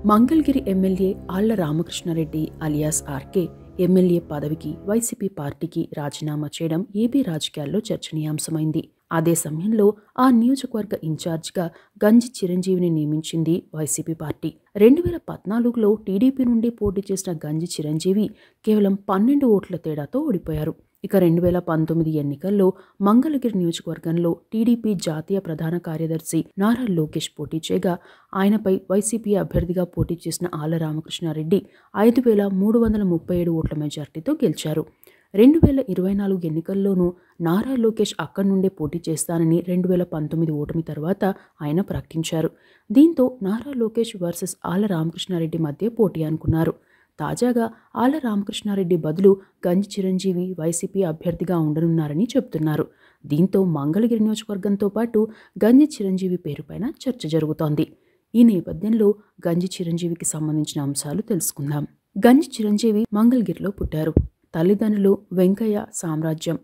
Mangalagiri MLA Alla Ramakrishna Reddy alias RK MLA పదవికి YCP పార్టీకి రాజీనామా చేయడం ఏపీ రాజకీయాల్లో చర్చనీయాంశమైంది. అదే సమయంలో ఆ నియోజకవర్గ ఇన్ఛార్జిగా గంజి చిరంజీవిని నియమించింది వైసీపీ పార్టీ. 2014లో టీడీపీ నుండి పోటీ చేసిన గంజి చిరంజీవి కేవలం 12 ఓట్ల తేడాతో ఓడిపోయారు. ఇక 2019 ఎన్నికల్లో మంగళగిరి నియోజకవర్గంలో టీడీపీ జాతీయ ప్రధాన కార్యదర్శి నారా లోకేష్ పోటీ చేయగా ఆయనపై వైసీపీ అభ్యర్థిగా పోటీ చేసిన ఆళ్ల రామకృష్ణారెడ్డి 5,337 ఓట్ల మెజార్టీతో గెలిచారు. 2024 ఎన్నికల్లోనూ నారా లోకేష్ అక్కడి నుండే పోటీ చేస్తానని 2019 ఓటమి తర్వాత ఆయన ప్రకటించారు. దీంతో నారా లోకేష్ వర్సెస్ ఆళ్ల రామకృష్ణారెడ్డి మధ్య పోటీ అనుకున్నారు. తాజాగా ఆళ్ల రామకృష్ణారెడ్డి బదులు గంజి చిరంజీవి వైసీపీ అభ్యర్థిగా ఉండనున్నారని చెబుతున్నారు. దీంతో మంగళగిరి నియోజకవర్గంతో పాటు గంజి చిరంజీవి పేరుపైన చర్చ జరుగుతోంది. ఈ నేపథ్యంలో గంజి చిరంజీవికి సంబంధించిన అంశాలు తెలుసుకుందాం. గంజి చిరంజీవి మంగళగిరిలో పుట్టారు. తల్లిదండ్రులు వెంకయ్య సామ్రాజ్యం.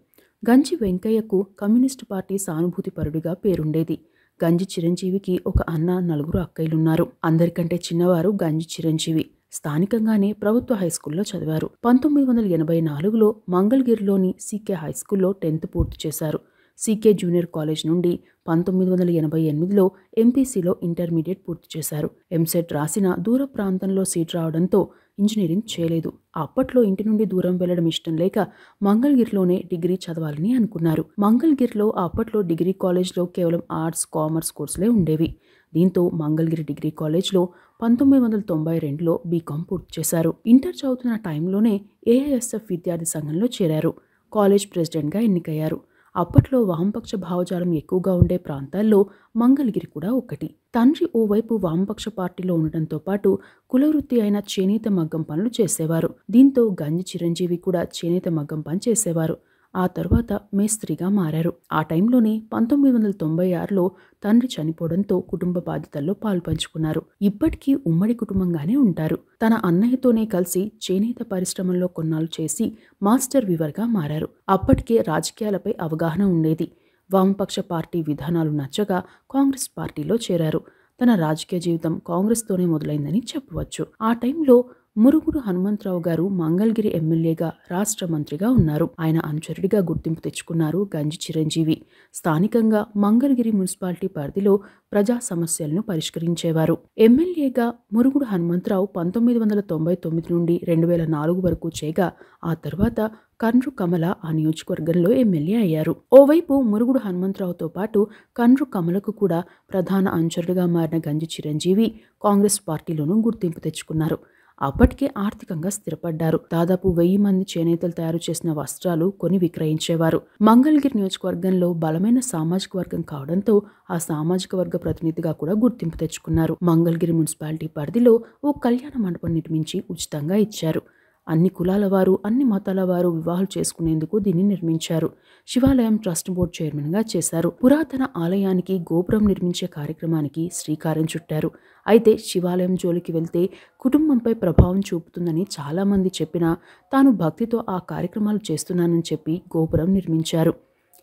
గంజి వెంకయ్యకు కమ్యూనిస్టు పార్టీ సానుభూతిపరుడిగా పేరుండేది. గంజి చిరంజీవికి ఒక అన్న, 4 అక్కయ్యలున్నారు. అందరికంటే చిన్నవారు గంజి చిరంజీవి. స్థానికంగానే ప్రభుత్వ హైస్కూల్లో చదివారు. 1984లో మంగళగిరిలోని సీకే హైస్కూల్లో 10th పూర్తి చేశారు. సీకే జూనియర్ కాలేజ్ నుండి 1988లో ఎంపీసీలో ఇంటర్మీడియట్ పూర్తి చేశారు. ఎంసెట్ రాసిన దూర ప్రాంతంలో సీట్ రావడంతో ఇంజనీరింగ్ చేయలేదు. అప్పట్లో ఇంటి నుండి దూరం వెళ్లడం ఇష్టం లేక మంగళగిరిలోనే డిగ్రీ చదవాలని అనుకున్నారు. మంగళగిరిలో అప్పట్లో డిగ్రీ కాలేజ్లో కేవలం ఆర్ట్స్, కామర్స్ కోర్సులే ఉండేవి. దీంతో మంగళగిరి డిగ్రీ కాలేజ్లో 1992లో బీకాం పూర్తి చేశారు. ఇంటర్ చదువుతున్న టైంలోనే ఏఐఎస్ఎఫ్ విద్యార్థి సంఘంలో చేరారు. కాలేజ్ ప్రెసిడెంట్గా ఎన్నికయ్యారు. అప్పట్లో వామపక్ష భావజాలం ఎక్కువగా ఉండే ప్రాంతాల్లో మంగళగిరి కూడా ఒకటి. తండ్రి ఓవైపు వామపక్ష పార్టీలో ఉండటంతో పాటు కులవృత్తి అయిన చేనేత మగ్గం పనులు చేసేవారు. దీంతో గంజి చిరంజీవి కూడా చేనేత మగ్గం పని చేసేవారు. ఆ తర్వాత మేస్త్రిగా మారారు. ఆ టైంలోనే 1996లో తండ్రి చనిపోవడంతో కుటుంబ బాధ్యతల్లో పాల్పంచుకున్నారు. ఇప్పటికీ ఉమ్మడి కుటుంబంగానే ఉంటారు. తన అన్నయ్యతోనే కలిసి చేనేత పరిశ్రమల్లో కొన్నాళ్ళు చేసి మాస్టర్ వీవర్గా మారారు. అప్పటికే రాజకీయాలపై అవగాహన ఉండేది. వామపక్ష పార్టీ విధానాలు నచ్చగా కాంగ్రెస్ పార్టీలో చేరారు. తన రాజకీయ జీవితం కాంగ్రెస్తోనే మొదలైందని చెప్పవచ్చు. ఆ టైంలో మురుగుడు హనుమంతరావు గారు మంగళగిరి ఎమ్మెల్యేగా, రాష్ట్ర మంత్రిగా ఉన్నారు. ఆయన అనుచరుడిగా గుర్తింపు తెచ్చుకున్నారు గంజి చిరంజీవి. స్థానికంగా మంగళగిరి మున్సిపాలిటీ పరిధిలో ప్రజా సమస్యలను పరిష్కరించేవారు. ఎమ్మెల్యేగా మురుగుడు హనుమంతరావు 1999 నుండి 2004 వరకు చేయగా ఆ తర్వాత కండ్రు కమల ఆ నియోజకవర్గంలో ఎమ్మెల్యే అయ్యారు. ఓవైపు మురుగుడు హనుమంతరావుతో పాటు కండ్రు కమలకు కూడా ప్రధాన అనుచరుడిగా మారిన గంజి చిరంజీవి కాంగ్రెస్ పార్టీలోనూ గుర్తింపు తెచ్చుకున్నారు. అప్పటికే ఆర్థికంగా స్థిరపడ్డారు. దాదాపు 1000 మంది చేనేతలు తయారు చేసిన వస్త్రాలు కొని విక్రయించేవారు. మంగళగిరి నియోజకవర్గంలో బలమైన సామాజిక వర్గం కావడంతో ఆ సామాజిక వర్గ ప్రతినిధిగా కూడా గుర్తింపు తెచ్చుకున్నారు. మంగళగిరి మున్సిపాలిటీ పరిధిలో ఓ కళ్యాణ మండపం నిర్మించి ఉచితంగా ఇచ్చారు. అన్ని కులాల వారు, అన్ని మతాల వారు వివాహాలు చేసుకునేందుకు దీన్ని నిర్మించారు. శివాలయం ట్రస్ట్ బోర్డు చైర్మన్గా చేశారు. పురాతన ఆలయానికి గోపురం నిర్మించే కార్యక్రమానికి శ్రీకారం చుట్టారు. అయితే శివాలయం జోలికి వెళ్తే కుటుంబంపై ప్రభావం చూపుతుందని చాలామంది చెప్పినా తాను భక్తితో ఆ కార్యక్రమాలు చేస్తున్నానని చెప్పి గోపురం నిర్మించారు.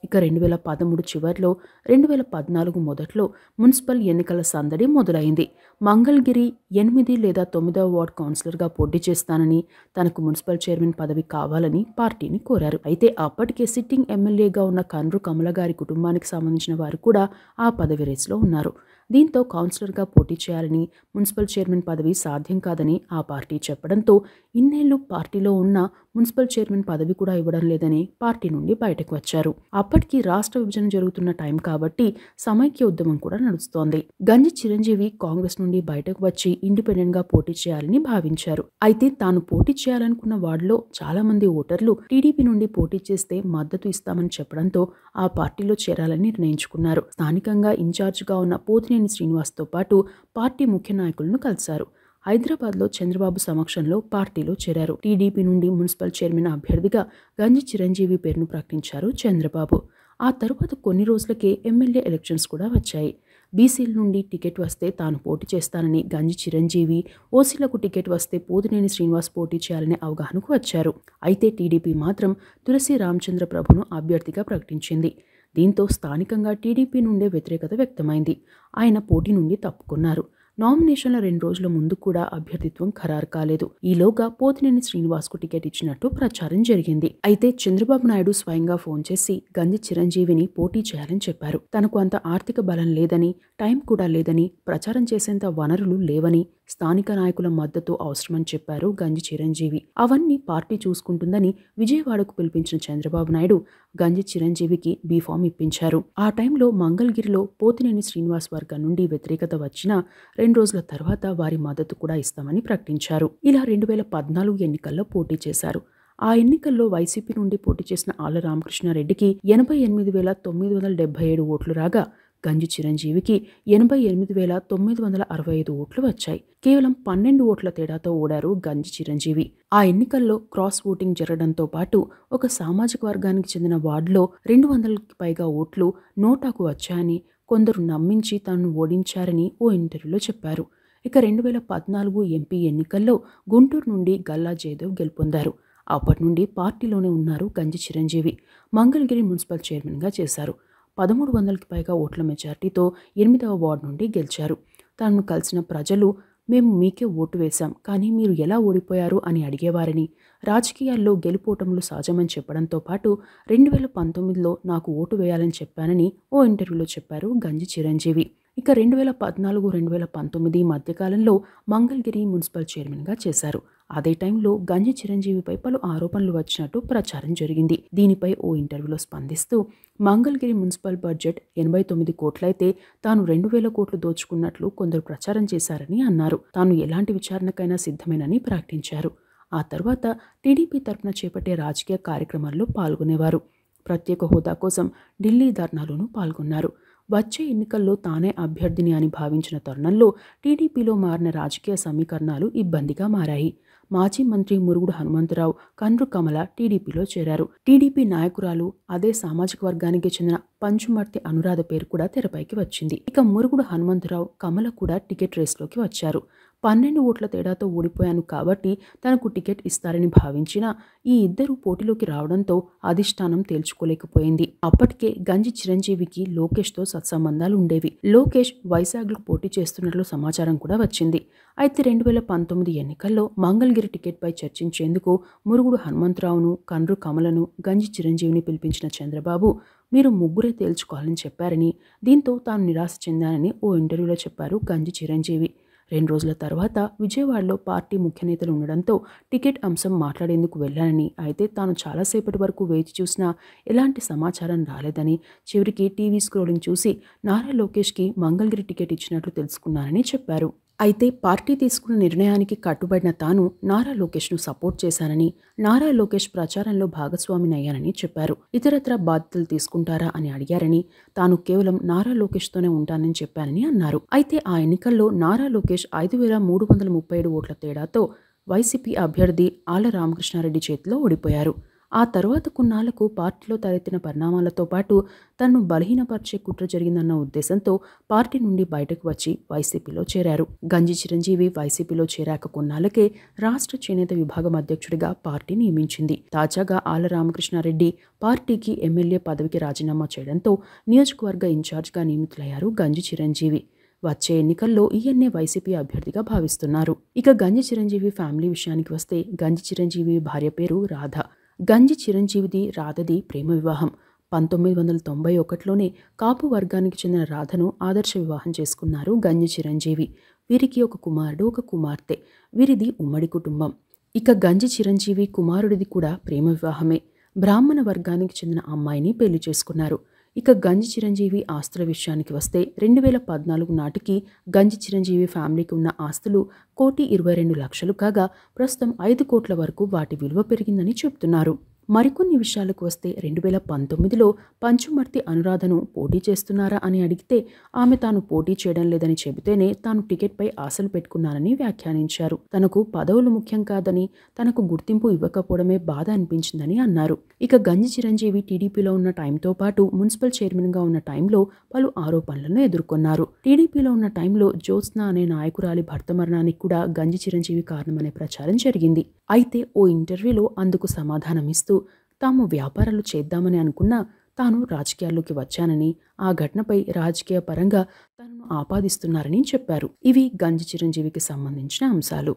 ఇక 2013 చివర్లో 2014 మొదట్లో మున్సిపల్ ఎన్నికల సందడి మొదలైంది. మంగళగిరి 8 లేదా 9వ వార్డు కౌన్సిలర్గా పోటీ చేస్తానని, తనకు మున్సిపల్ చైర్మన్ పదవి కావాలని పార్టీని కోరారు. అయితే అప్పటికే సిట్టింగ్ ఎమ్మెల్యేగా ఉన్న కండ్రు కమల గారి కుటుంబానికి సంబంధించిన వారు కూడా ఆ పదవి రేసులో ఉన్నారు. దీంతో కౌన్సిలర్గా పోటీ చేయాలని, మున్సిపల్ చైర్మన్ పదవి సాధ్యం కాదని ఆ పార్టీ చెప్పడంతో ఇన్నేళ్లు పార్టీలో ఉన్న మున్సిపల్ చైర్మన్ పదవి కూడా ఇవ్వడం లేదని పార్టీ నుండి బయటకు వచ్చారు. అప్పటికి రాష్ట్ర విభజన జరుగుతున్న టైం కాబట్టి సమైక్య ఉద్యమం కూడా నడుస్తోంది. గంజి చిరంజీవి కాంగ్రెస్ నుండి బయటకు వచ్చి ఇండిపెండెంట్ గా పోటీ చేయాలని భావించారు. అయితే తాను పోటీ చేయాలనుకున్న వార్డులో చాలా మంది ఓటర్లు టీడీపీ నుండి పోటీ చేస్తే మద్దతు ఇస్తామని చెప్పడంతో ఆ పార్టీలో చేరాలని నిర్ణయించుకున్నారు. స్థానికంగా ఇన్ఛార్జిగా ఉన్న పోతినేని శ్రీనివాస్తో పాటు పార్టీ ముఖ్య నాయకులను కలిశారు. హైదరాబాద్లో చంద్రబాబు సమక్షంలో పార్టీలో చేరారు. టీడీపీ నుండి మున్సిపల్ చైర్మన్ అభ్యర్థిగా గంజి చిరంజీవి పేరును ప్రకటించారు చంద్రబాబు. ఆ తరువాత కొన్ని రోజులకే ఎమ్మెల్యే ఎలక్షన్స్ కూడా వచ్చాయి. బీసీల నుండి టికెట్ వస్తే తాను పోటీ చేస్తానని గంజి చిరంజీవి, ఓసీలకు టికెట్ వస్తే పోతినేని శ్రీనివాస్ పోటీ చేయాలనే అవగాహనకు వచ్చారు. అయితే టీడీపీ మాత్రం తులసి రామచంద్ర ప్రభును అభ్యర్థిగా ప్రకటించింది. దీంతో స్థానికంగా టీడీపీ నుండే వ్యతిరేకత వ్యక్తమైంది. ఆయన పోటీ నుండి తప్పుకున్నారు. నామినేషన్ల 2 రోజుల ముందు కూడా అభ్యర్థిత్వం ఖరారు కాలేదు. ఈలోగా పోతినేని శ్రీనివాస్కు టికెట్ ఇచ్చినట్టు ప్రచారం జరిగింది. అయితే చంద్రబాబు నాయుడు స్వయంగా ఫోన్ చేసి గంజి చిరంజీవిని పోటీ చేయాలని చెప్పారు. తనకు అంత ఆర్థిక బలం లేదని, టైం కూడా లేదని, ప్రచారం చేసేంత వనరులు లేవని, స్థానిక నాయకుల మద్దతు అవసరమని చెప్పారు గంజి చిరంజీవి. అవన్నీ పార్టీ చూసుకుంటుందని విజయవాడకు పిలిపించిన చంద్రబాబు నాయుడు గంజి చిరంజీవికి బీఫామ్ ఇప్పించారు. ఆ టైంలో మంగళగిరిలో పోతినేని శ్రీనివాస్ వర్గం నుండి వ్యతిరేకత వచ్చినా 2 రోజుల తర్వాత వారి మద్దతు కూడా ఇస్తామని ప్రకటించారు. ఇలా 2014 ఎన్నికల్లో పోటీ చేశారు. ఆ ఎన్నికల్లో వైసీపీ నుండి పోటీ చేసిన ఆళ్ల రామకృష్ణారెడ్డికి 88,977 ఓట్లు రాగా గంజి చిరంజీవికి 88,965 ఓట్లు వచ్చాయి. కేవలం 12 ఓట్ల తేడాతో ఓడారు గంజి చిరంజీవి. ఆ ఎన్నికల్లో క్రాస్ ఓటింగ్ జరగడంతో పాటు ఒక సామాజిక వర్గానికి చెందిన వార్డులో 200కి పైగా ఓట్లు నోటాకు వచ్చాయని కొందరు నమ్మించి తనను ఓడించారని ఓ ఇంటర్వ్యూలో చెప్పారు. ఇక 2014 ఎంపీ ఎన్నికల్లో గుంటూరు నుండి గల్లా జయదేవ్ గెలుపొందారు. అప్పటి నుండి పార్టీలోనే ఉన్నారు గంజి చిరంజీవి. మంగళగిరి మున్సిపల్ చైర్మన్గా చేశారు. 1300కి పైగా ఓట్ల మెజార్టీతో 8వ వార్డు నుండి గెలిచారు. తనను కలిసిన ప్రజలు మేము మీకే ఓటు వేశాం, కానీ మీరు ఎలా ఓడిపోయారు అని అడిగేవారని, రాజకీయాల్లో గెలుపోటములు సహజమని చెప్పడంతో పాటు 2019లో నాకు ఓటు వేయాలని చెప్పానని ఓ ఇంటర్వ్యూలో చెప్పారు గంజి చిరంజీవి. ఇక 2014-2019 మధ్యకాలంలో మంగళగిరి మున్సిపల్ చైర్మన్గా చేశారు. అదే టైంలో గంజి చిరంజీవిపై పలు ఆరోపణలు వచ్చినట్టు ప్రచారం జరిగింది. దీనిపై ఓ ఇంటర్వ్యూలో స్పందిస్తూ మంగళగిరి మున్సిపల్ బడ్జెట్ 89 కోట్లయితే తాను 2,000 కోట్లు దోచుకున్నట్లు కొందరు ప్రచారం చేశారని అన్నారు. తాను ఎలాంటి విచారణకైనా సిద్ధమేనని ప్రకటించారు. ఆ తర్వాత టీడీపీ తరపున చేపట్టే రాజకీయ కార్యక్రమాల్లో పాల్గొనేవారు. ప్రత్యేక హోదా కోసం ఢిల్లీ ధర్నాలోనూ పాల్గొన్నారు. వచ్చే ఎన్నికల్లో తానే అభ్యర్థిని అని భావించిన తరుణంలో టీడీపీలో మారిన రాజకీయ సమీకరణాలు ఇబ్బందిగా మారాయి. మాజీ మంత్రి మురుగుడు హనుమంతరావు, కండ్రు కమల టీడీపీలో చేరారు. టీడీపీ నాయకురాలు, అదే సామాజిక వర్గానికి చెందిన పంచుమర్తి అనురాధ పేరు కూడా తెరపైకి వచ్చింది. ఇక మురుగుడు హనుమంతరావు, కమల కూడా టికెట్ రేస్లోకి వచ్చారు. 12 ఓట్ల తేడాతో ఓడిపోయాను కాబట్టి తనకు టికెట్ ఇస్తారని భావించిన ఈ ఇద్దరు పోటీలోకి రావడంతో అధిష్టానం తేల్చుకోలేకపోయింది. అప్పటికే గంజి చిరంజీవికి లోకేష్తో సత్సంబంధాలు ఉండేవి. లోకేష్ వైజాగ్లో పోటీ చేస్తున్నట్లు సమాచారం కూడా వచ్చింది. అయితే 2019 ఎన్నికల్లో మంగళగిరి టికెట్పై చర్చించేందుకు మురుగుడు హనుమంతరావును, కండ్రు కమలను, గంజి చిరంజీవిని పిలిపించిన చంద్రబాబు మీరు ముగ్గురే తేల్చుకోవాలని చెప్పారని, దీంతో తాను నిరాశ చెందానని ఓ ఇంటర్వ్యూలో చెప్పారు గంజి చిరంజీవి. 2 రోజుల తర్వాత విజయవాడలో పార్టీ ముఖ్య నేతలు ఉండడంతో టికెట్ అంశం మాట్లాడేందుకు వెళ్లానని, అయితే తాను చాలాసేపటి వరకు వేచి చూసినా ఎలాంటి సమాచారం రాలేదని, చివరికి టీవీ స్క్రోలింగ్ చూసి నారా లోకేష్కి మంగళగిరి టికెట్ ఇచ్చినట్లు తెలుసుకున్నానని చెప్పారు. అయితే పార్టీ తీసుకున్న నిర్ణయానికి కట్టుబడిన తాను నారా లోకేష్ను సపోర్ట్ చేశానని, నారా లోకేష్ ప్రచారంలో భాగస్వామినయ్యానని చెప్పారు. ఇతరత్రా బాధ్యతలు తీసుకుంటారా అని అడిగారని, తాను కేవలం నారా లోకేష్తోనే ఉంటానని చెప్పానని అన్నారు. అయితే ఆ ఎన్నికల్లో నారా లోకేష్ 5,337 ఓట్ల తేడాతో వైసీపీ అభ్యర్థి ఆళ్ల రామకృష్ణారెడ్డి చేతిలో ఓడిపోయారు. ఆ తర్వాత కొన్నాళ్లకు పార్టీలో తలెత్తిన పరిణామాలతో పాటు తనను బలహీనపరిచే కుట్ర జరిగిందన్న ఉద్దేశంతో పార్టీ నుండి బయటకు వచ్చి వైసీపీలో చేరారు. గంజి చిరంజీవి వైసీపీలో చేరాక కొన్నాళ్లకే రాష్ట్ర చేనేత విభాగం అధ్యక్షుడిగా పార్టీ నియమించింది. తాజాగా ఆళ్ల రామకృష్ణారెడ్డి పార్టీకి ఎమ్మెల్యే పదవికి రాజీనామా చేయడంతో నియోజకవర్గ ఇన్ఛార్జిగా నియమితులయ్యారు గంజి చిరంజీవి. వచ్చే ఎన్నికల్లో ఈయన్నే వైసీపీ అభ్యర్థిగా భావిస్తున్నారు. ఇక గంజి చిరంజీవి ఫ్యామిలీ విషయానికి వస్తే గంజి చిరంజీవి భార్య పేరు రాధ. గంజి చిరంజీవిది రాధది ప్రేమ వివాహం. 1991లోనే కాపు వర్గానికి చెందిన రాధను ఆదర్శ వివాహం చేసుకున్నారు గంజి చిరంజీవి. వీరికి ఒక కుమారుడు, ఒక కుమార్తె. వీరిది ఉమ్మడి కుటుంబం. ఇక గంజి చిరంజీవి కుమారుడిది కూడా ప్రేమ వివాహమే. బ్రాహ్మణ వర్గానికి చెందిన అమ్మాయిని పెళ్లి చేసుకున్నారు. ఇక గంజి చిరంజీవి ఆస్తుల విషయానికి వస్తే 2014 నాటికి గంజి చిరంజీవి ఫ్యామిలీకి ఉన్న ఆస్తులు 1,22,00,000 కాగా ప్రస్తుతం 5 కోట్ల వరకు వాటి విలువ పెరిగిందని చెబుతున్నారు. మరికొన్ని విషయాలకు వస్తే 2019లో పంచుమర్తి అనురాధను పోటీ చేస్తున్నారా అని అడిగితే ఆమె తాను పోటీ చేయడం లేదని చెబితేనే తాను టికెట్పై ఆశలు పెట్టుకున్నానని వ్యాఖ్యానించారు. తనకు పదవులు ముఖ్యం కాదని, తనకు గుర్తింపు ఇవ్వకపోవడమే బాధ అనిపించిందని అన్నారు. ఇక గంజి చిరంజీవి టీడీపీలో ఉన్న టైంతో పాటు మున్సిపల్ చైర్మన్గా ఉన్న టైంలో పలు ఆరోపణలను ఎదుర్కొన్నారు. టీడీపీలో ఉన్న టైంలో జ్యోత్స్న అనే నాయకురాలి భర్త మరణానికి కూడా గంజి చిరంజీవి కారణమనే ప్రచారం జరిగింది. అయితే ఓ ఇంటర్వ్యూలో అందుకు సమాధానమిస్తూ తాము వ్యాపారాలు చేద్దామని అనుకున్నా తాను రాజకీయాల్లోకి వచ్చానని, ఆ ఘటనపై రాజకీయ పరంగా తనను ఆపాదిస్తున్నారని చెప్పారు. ఇవి గంజి చిరంజీవికి సంబంధించిన అంశాలు.